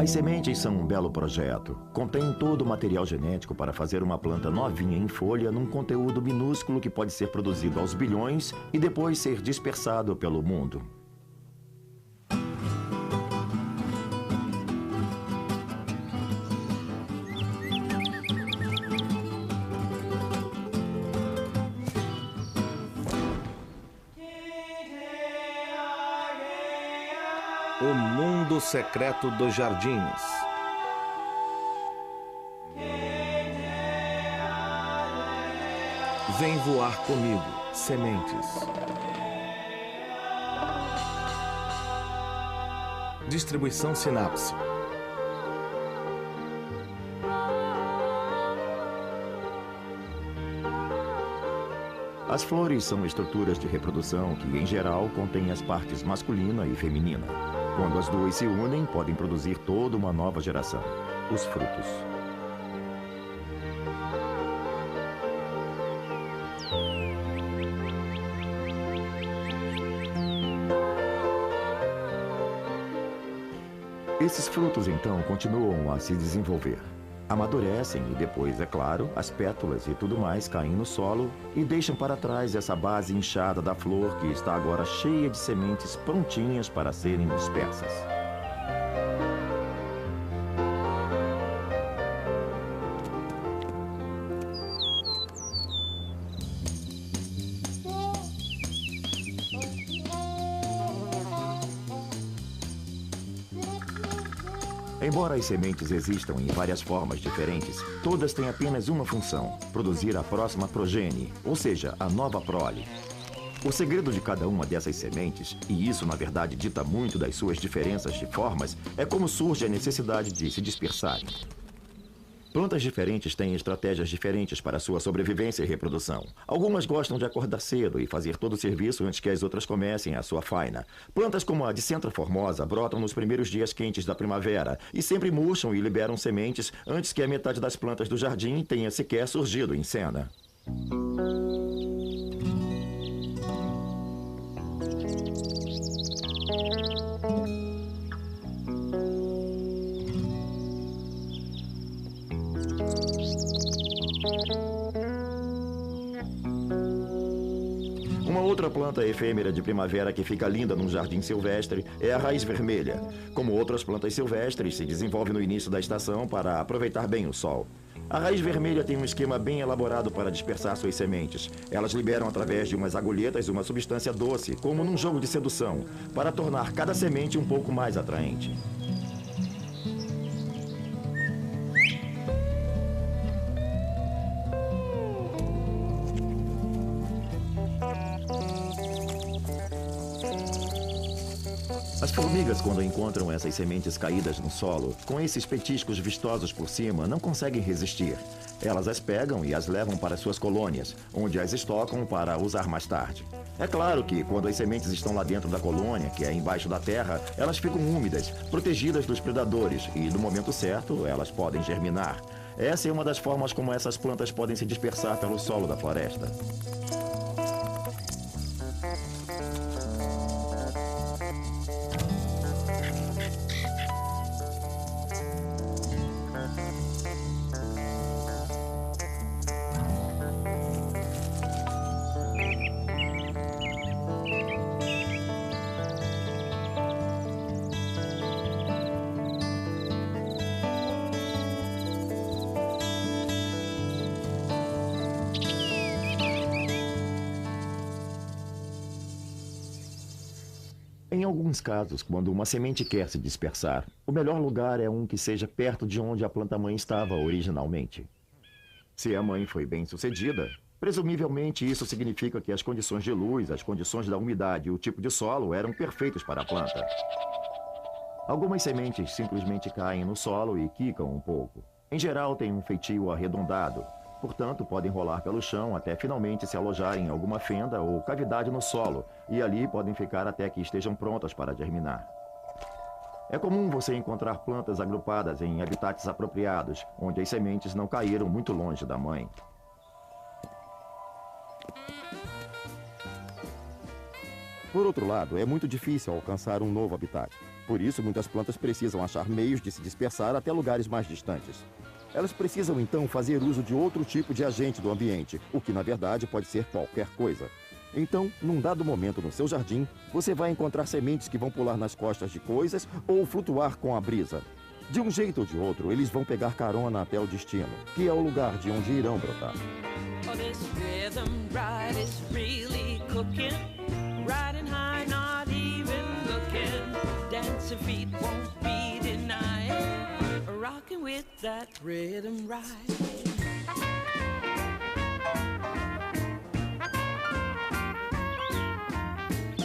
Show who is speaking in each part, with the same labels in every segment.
Speaker 1: As sementes são um belo projeto. Contêm todo o material genético para fazer uma planta novinha em folha num conteúdo minúsculo que pode ser produzido aos bilhões e depois ser dispersado pelo mundo.
Speaker 2: O mundo secreto dos jardins. Vem voar comigo, sementes. Distribuição Sinapse.
Speaker 1: As flores são estruturas de reprodução que, em geral, contêm as partes masculina e feminina. Quando as duas se unem, podem produzir toda uma nova geração, os frutos. Esses frutos, então, continuam a se desenvolver. Amadurecem e depois, é claro, as pétalas e tudo mais caem no solo e deixam para trás essa base inchada da flor que está agora cheia de sementes prontinhas para serem dispersas. Embora as sementes existam em várias formas diferentes, todas têm apenas uma função: produzir a próxima progenie, ou seja, a nova prole. O segredo de cada uma dessas sementes, e isso na verdade dita muito das suas diferenças de formas, é como surge a necessidade de se dispersarem. Plantas diferentes têm estratégias diferentes para sua sobrevivência e reprodução. Algumas gostam de acordar cedo e fazer todo o serviço antes que as outras comecem a sua faina. Plantas como a Dicentra formosa brotam nos primeiros dias quentes da primavera e sempre murcham e liberam sementes antes que a metade das plantas do jardim tenha sequer surgido em cena. Uma outra planta efêmera de primavera que fica linda num jardim silvestre é a raiz vermelha. Como outras plantas silvestres, se desenvolve no início da estação para aproveitar bem o sol. A raiz vermelha tem um esquema bem elaborado para dispersar suas sementes. Elas liberam através de umas agulhetas uma substância doce, como num jogo de sedução, para tornar cada semente um pouco mais atraente. As formigas, quando encontram essas sementes caídas no solo, com esses petiscos vistosos por cima, não conseguem resistir. Elas as pegam e as levam para suas colônias, onde as estocam para usar mais tarde. É claro que, quando as sementes estão lá dentro da colônia, que é embaixo da terra, elas ficam úmidas, protegidas dos predadores, e no momento certo, elas podem germinar. Essa é uma das formas como essas plantas podem se dispersar pelo solo da floresta. Em alguns casos, quando uma semente quer se dispersar, o melhor lugar é um que seja perto de onde a planta-mãe estava originalmente. Se a mãe foi bem-sucedida, presumivelmente isso significa que as condições de luz, as condições da umidade e o tipo de solo eram perfeitos para a planta. Algumas sementes simplesmente caem no solo e quicam um pouco. Em geral, têm um feitio arredondado. Portanto, podem rolar pelo chão até finalmente se alojarem em alguma fenda ou cavidade no solo, e ali podem ficar até que estejam prontas para germinar. É comum você encontrar plantas agrupadas em habitats apropriados, onde as sementes não caíram muito longe da mãe.
Speaker 3: Por outro lado, é muito difícil alcançar um novo habitat. Por isso, muitas plantas precisam achar meios de se dispersar até lugares mais distantes. Elas precisam, então, fazer uso de outro tipo de agente do ambiente, o que, na verdade, pode ser qualquer coisa. Então, num dado momento no seu jardim, você vai encontrar sementes que vão pular nas costas de coisas ou flutuar com a brisa. De um jeito ou de outro, eles vão pegar carona até o destino, que é o lugar de onde irão brotar.
Speaker 4: Oh, this rhythm ride is really cooking. Riding high, not even looking. Dancing feet won't be denied. Rocking with that rhythm ride.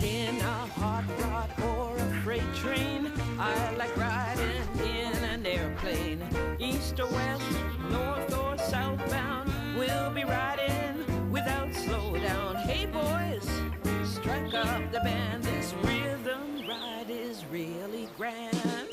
Speaker 4: In a hot rod or a freight train, I like riding in an airplane. East or west, north or southbound, we'll be riding without slowdown. Hey boys, strike up the band. This rhythm ride is really grand.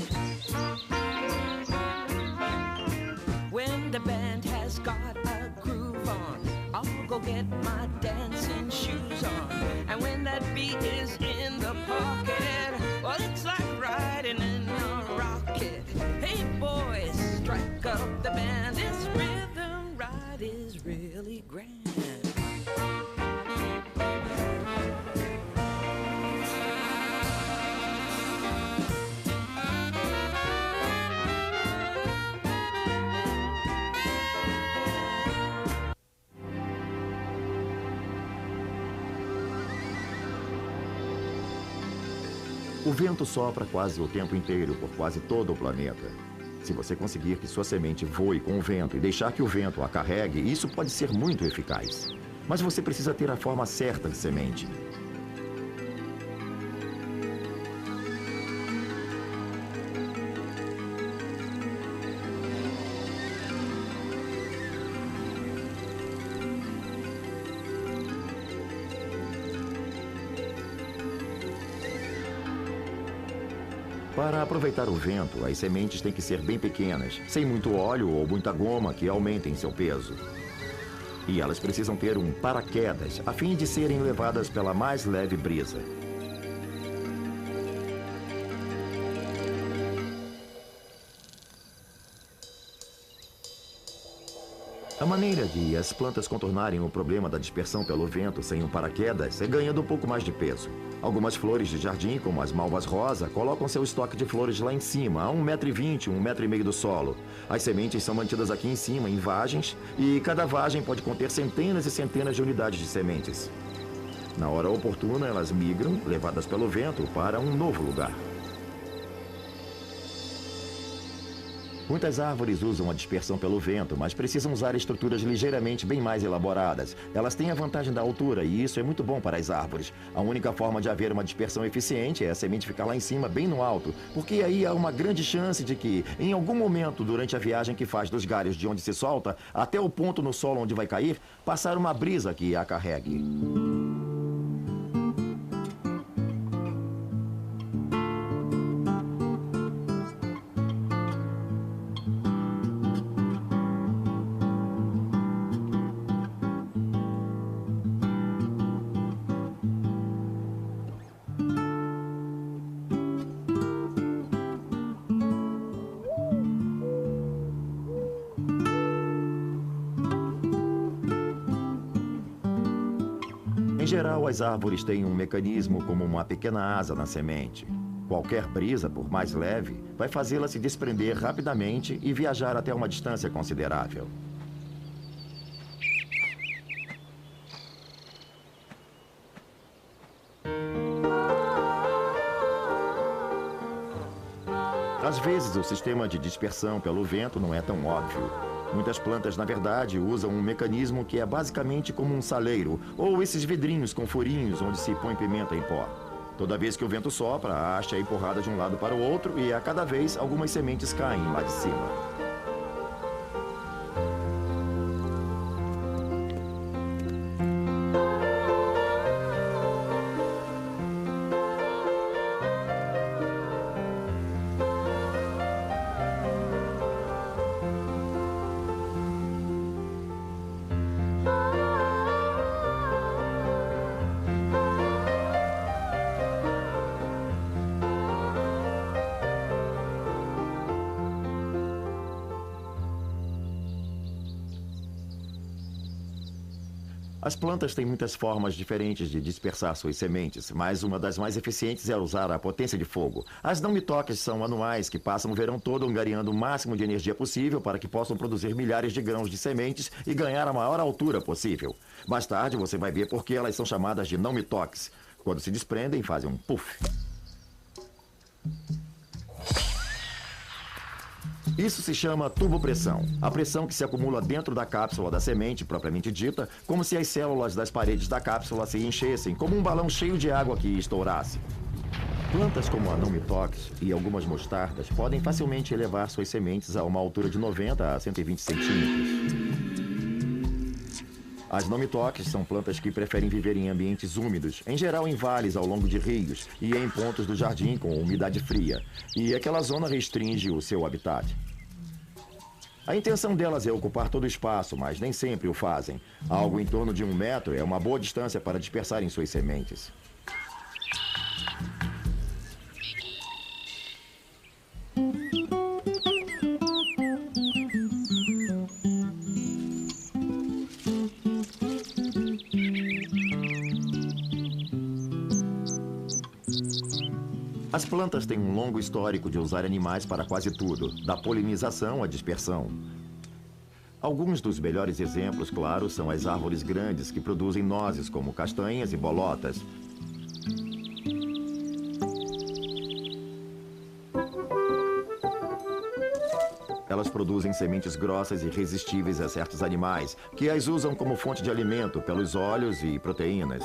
Speaker 4: When the band has got a groove on, I'll go get my dancing shoes on. And when that beat is in the pocket, well, it's like riding in a rocket. Hey boys, strike up the band. This rhythm ride is really grand.
Speaker 1: O vento sopra quase o tempo inteiro por quase todo o planeta. Se você conseguir que sua semente voe com o vento e deixar que o vento a carregue, isso pode ser muito eficaz. Mas você precisa ter a forma certa de semente. Para aproveitar o vento, as sementes têm que ser bem pequenas, sem muito óleo ou muita goma que aumentem seu peso. E elas precisam ter um paraquedas, a fim de serem levadas pela mais leve brisa. A maneira de as plantas contornarem o problema da dispersão pelo vento sem um paraquedas é ganhando um pouco mais de peso. Algumas flores de jardim, como as malvas rosa, colocam seu estoque de flores lá em cima, a 1,20 m, 1,5 m do solo. As sementes são mantidas aqui em cima, em vagens, e cada vagem pode conter centenas e centenas de unidades de sementes. Na hora oportuna, elas migram, levadas pelo vento, para um novo lugar. Muitas árvores usam a dispersão pelo vento, mas precisam usar estruturas ligeiramente bem mais elaboradas. Elas têm a vantagem da altura e isso é muito bom para as árvores. A única forma de haver uma dispersão eficiente é a semente ficar lá em cima, bem no alto, porque aí há uma grande chance de que, em algum momento durante a viagem que faz dos galhos de onde se solta até o ponto no solo onde vai cair, passar uma brisa que a carregue. Em geral, as árvores têm um mecanismo como uma pequena asa na semente. Qualquer brisa, por mais leve, vai fazê-la se desprender rapidamente e viajar até uma distância considerável. Às vezes, o sistema de dispersão pelo vento não é tão óbvio. Muitas plantas, na verdade, usam um mecanismo que é basicamente como um saleiro, ou esses vidrinhos com furinhos onde se põe pimenta em pó. Toda vez que o vento sopra, a haste é empurrada de um lado para o outro e a cada vez algumas sementes caem lá de cima. As plantas têm muitas formas diferentes de dispersar suas sementes, mas uma das mais eficientes é usar a potência de fogo. As não-mitoques são anuais que passam o verão todo angariando o máximo de energia possível para que possam produzir milhares de grãos de sementes e ganhar a maior altura possível. Mais tarde você vai ver por que elas são chamadas de não-mitoques. Quando se desprendem, fazem um puff. Isso se chama turbopressão. A pressão que se acumula dentro da cápsula da semente, propriamente dita, como se as células das paredes da cápsula se enchessem, como um balão cheio de água que estourasse. Plantas como a não-mitoques e algumas mostardas podem facilmente elevar suas sementes a uma altura de 90 a 120 centímetros. As não-mitoques são plantas que preferem viver em ambientes úmidos, em geral em vales ao longo de rios e em pontos do jardim com umidade fria. E aquela zona restringe o seu habitat. A intenção delas é ocupar todo o espaço, mas nem sempre o fazem. Algo em torno de 1 metro é uma boa distância para dispersarem suas sementes. As plantas têm um longo histórico de usar animais para quase tudo, da polinização à dispersão. Alguns dos melhores exemplos, claro, são as árvores grandes que produzem nozes, como castanhas e bolotas. Elas produzem sementes grossas e irresistíveis a certos animais, que as usam como fonte de alimento pelos óleos e proteínas.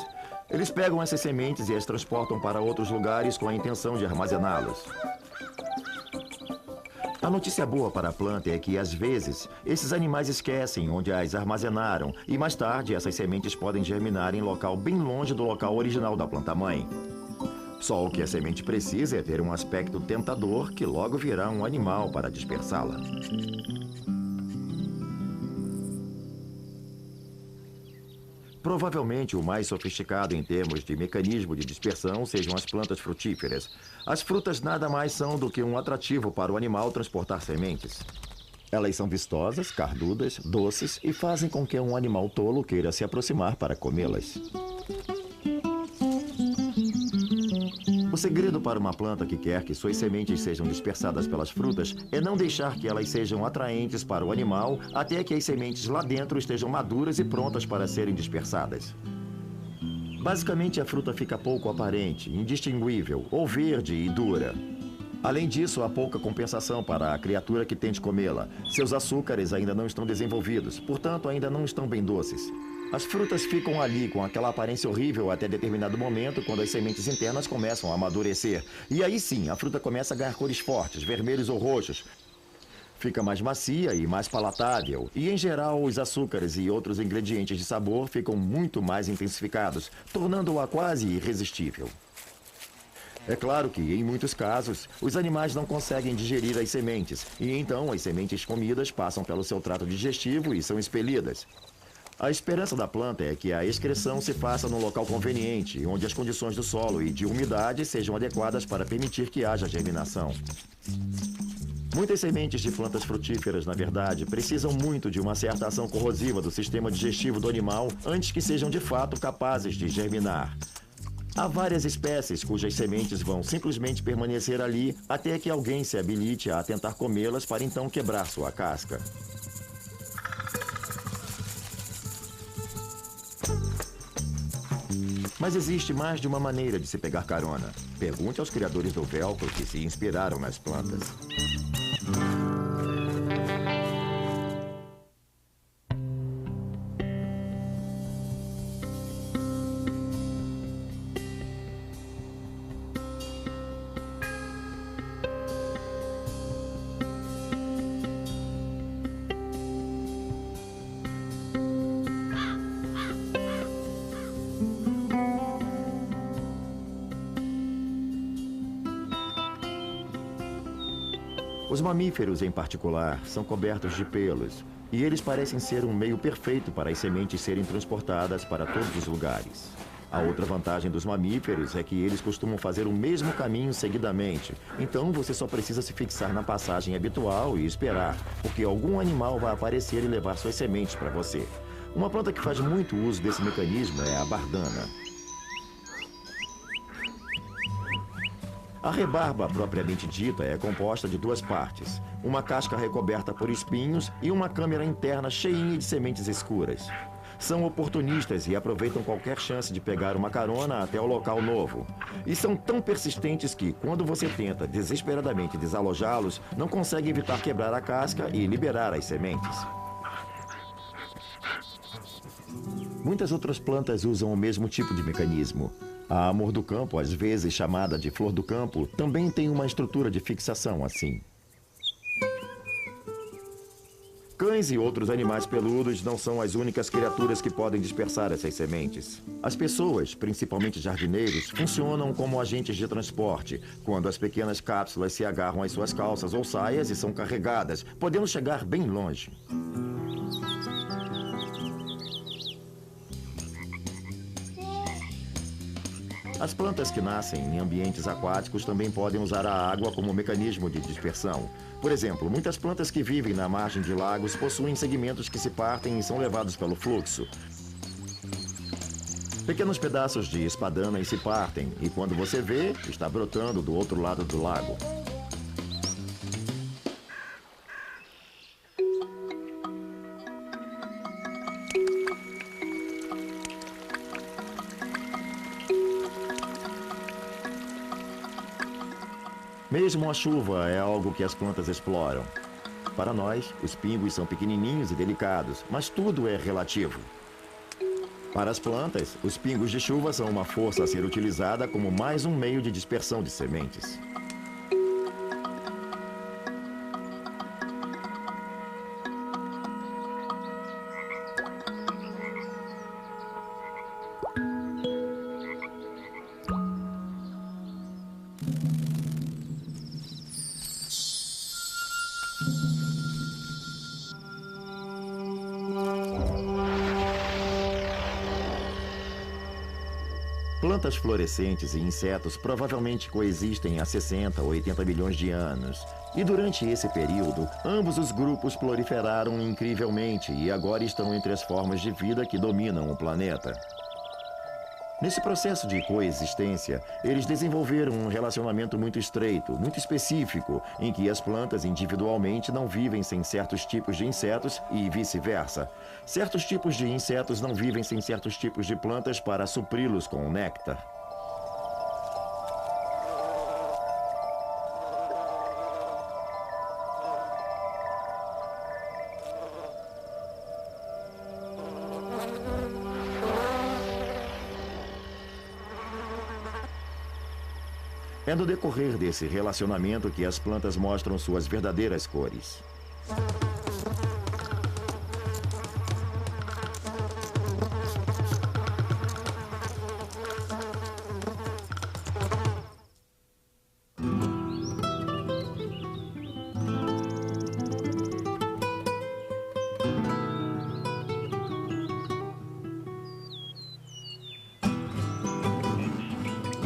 Speaker 1: Eles pegam essas sementes e as transportam para outros lugares com a intenção de armazená-las. A notícia boa para a planta é que, às vezes, esses animais esquecem onde as armazenaram e, mais tarde, essas sementes podem germinar em local bem longe do local original da planta-mãe. Só o que a semente precisa é ter um aspecto tentador que logo virá um animal para dispersá-la. Provavelmente o mais sofisticado em termos de mecanismo de dispersão sejam as plantas frutíferas. As frutas nada mais são do que um atrativo para o animal transportar sementes. Elas são vistosas, carnudas, doces e fazem com que um animal tolo queira se aproximar para comê-las. O segredo para uma planta que quer que suas sementes sejam dispersadas pelas frutas é não deixar que elas sejam atraentes para o animal até que as sementes lá dentro estejam maduras e prontas para serem dispersadas. Basicamente, a fruta fica pouco aparente, indistinguível ou verde e dura. Além disso, há pouca compensação para a criatura que tente comê-la. Seus açúcares ainda não estão desenvolvidos, portanto, ainda não estão bem doces. As frutas ficam ali com aquela aparência horrível até determinado momento, quando as sementes internas começam a amadurecer. E aí sim, a fruta começa a ganhar cores fortes, vermelhos ou roxos. Fica mais macia e mais palatável. E, em geral, os açúcares e outros ingredientes de sabor ficam muito mais intensificados, tornando-a quase irresistível. É claro que, em muitos casos, os animais não conseguem digerir as sementes, e então as sementes comidas passam pelo seu trato digestivo e são expelidas. A esperança da planta é que a excreção se faça num local conveniente, onde as condições do solo e de umidade sejam adequadas para permitir que haja germinação. Muitas sementes de plantas frutíferas, na verdade, precisam muito de uma certa ação corrosiva do sistema digestivo do animal antes que sejam de fato capazes de germinar. Há várias espécies cujas sementes vão simplesmente permanecer ali até que alguém se habilite a tentar comê-las para então quebrar sua casca. Mas existe mais de uma maneira de se pegar carona. Pergunte aos criadores do velcro que se inspiraram nas plantas. Os mamíferos, em particular, são cobertos de pelos, e eles parecem ser um meio perfeito para as sementes serem transportadas para todos os lugares. A outra vantagem dos mamíferos é que eles costumam fazer o mesmo caminho seguidamente, então você só precisa se fixar na passagem habitual e esperar, porque algum animal vai aparecer e levar suas sementes para você. Uma planta que faz muito uso desse mecanismo é a bardana. A rebarba, propriamente dita, é composta de duas partes. Uma casca recoberta por espinhos e uma câmara interna cheinha de sementes escuras. São oportunistas e aproveitam qualquer chance de pegar uma carona até o local novo. E são tão persistentes que, quando você tenta desesperadamente desalojá-los, não consegue evitar quebrar a casca e liberar as sementes. Muitas outras plantas usam o mesmo tipo de mecanismo. A amor do campo, às vezes chamada de flor do campo, também tem uma estrutura de fixação assim. Cães e outros animais peludos não são as únicas criaturas que podem dispersar essas sementes. As pessoas, principalmente jardineiros, funcionam como agentes de transporte, quando as pequenas cápsulas se agarram às suas calças ou saias e são carregadas, podendo chegar bem longe. As plantas que nascem em ambientes aquáticos também podem usar a água como mecanismo de dispersão. Por exemplo, muitas plantas que vivem na margem de lagos possuem segmentos que se partem e são levados pelo fluxo. Pequenos pedaços de espadanas se partem e quando você vê, está brotando do outro lado do lago. Mesmo a chuva é algo que as plantas exploram. Para nós, os pingos são pequenininhos e delicados, mas tudo é relativo. Para as plantas, os pingos de chuva são uma força a ser utilizada como mais um meio de dispersão de sementes. Plantas florescentes e insetos provavelmente coexistem há 60 ou 80 milhões de anos. E durante esse período, ambos os grupos proliferaram incrivelmente e agora estão entre as formas de vida que dominam o planeta. Nesse processo de coexistência, eles desenvolveram um relacionamento muito estreito, muito específico, em que as plantas individualmente não vivem sem certos tipos de insetos e vice-versa. Certos tipos de insetos não vivem sem certos tipos de plantas para supri-los com o néctar. É no decorrer desse relacionamento que as plantas mostram suas verdadeiras cores.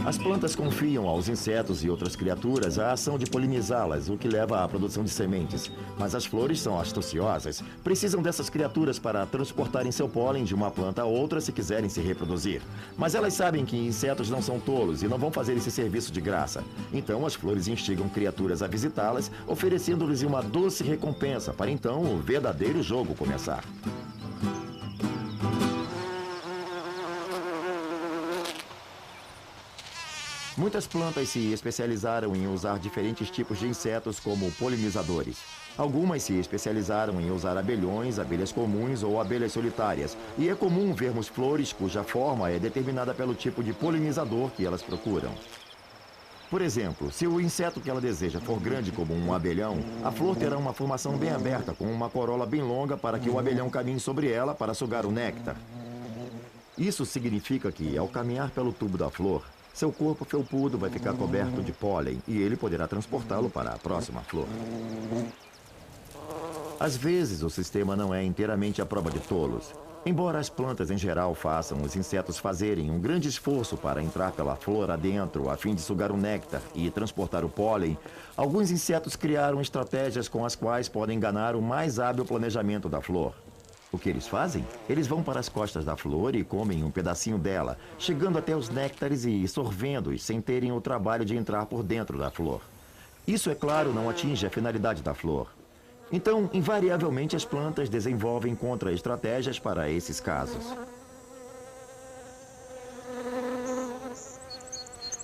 Speaker 1: As plantas confiam aos insetos e outras criaturas a ação de polinizá-las, o que leva à produção de sementes. Mas as flores são astuciosas, precisam dessas criaturas para transportarem seu pólen de uma planta a outra se quiserem se reproduzir. Mas elas sabem que insetos não são tolos e não vão fazer esse serviço de graça. Então as flores instigam criaturas a visitá-las, oferecendo-lhes uma doce recompensa para então o verdadeiro jogo começar. Muitas plantas se especializaram em usar diferentes tipos de insetos como polinizadores. Algumas se especializaram em usar abelhões, abelhas comuns ou abelhas solitárias. E é comum vermos flores cuja forma é determinada pelo tipo de polinizador que elas procuram. Por exemplo, se o inseto que ela deseja for grande como um abelhão, a flor terá uma formação bem aberta, com uma corola bem longa para que o abelhão caminhe sobre ela para sugar o néctar. Isso significa que, ao caminhar pelo tubo da flor, seu corpo felpudo vai ficar coberto de pólen e ele poderá transportá-lo para a próxima flor. Às vezes, o sistema não é inteiramente à prova de tolos. Embora as plantas em geral façam os insetos fazerem um grande esforço para entrar pela flor adentro a fim de sugar o néctar e transportar o pólen, alguns insetos criaram estratégias com as quais podem enganar o mais hábil planejamento da flor. O que eles fazem? Eles vão para as costas da flor e comem um pedacinho dela, chegando até os néctares e sorvendo-os sem terem o trabalho de entrar por dentro da flor. Isso, é claro, não atinge a finalidade da flor. Então, invariavelmente, as plantas desenvolvem contra-estratégias para esses casos.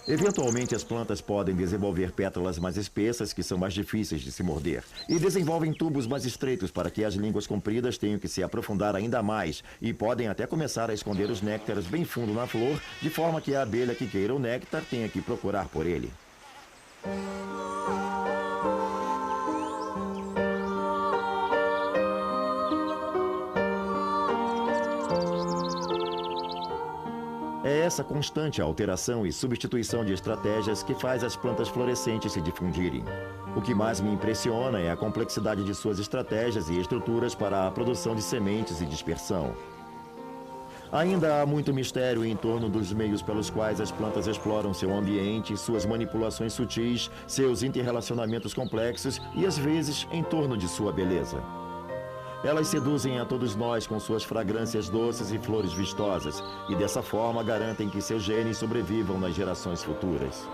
Speaker 1: Eventualmente, as plantas podem desenvolver pétalas mais espessas, que são mais difíceis de se morder, e desenvolvem tubos mais estreitos para que as línguas compridas tenham que se aprofundar ainda mais, e podem até começar a esconder os néctares bem fundo na flor, de forma que a abelha que queira o néctar tenha que procurar por ele. É essa constante alteração e substituição de estratégias que faz as plantas florescentes se difundirem. O que mais me impressiona é a complexidade de suas estratégias e estruturas para a produção de sementes e dispersão. Ainda há muito mistério em torno dos meios pelos quais as plantas exploram seu ambiente, suas manipulações sutis, seus interrelacionamentos complexos e, às vezes, em torno de sua beleza. Elas seduzem a todos nós com suas fragrâncias doces e flores vistosas, e dessa forma garantem que seus genes sobrevivam nas gerações futuras.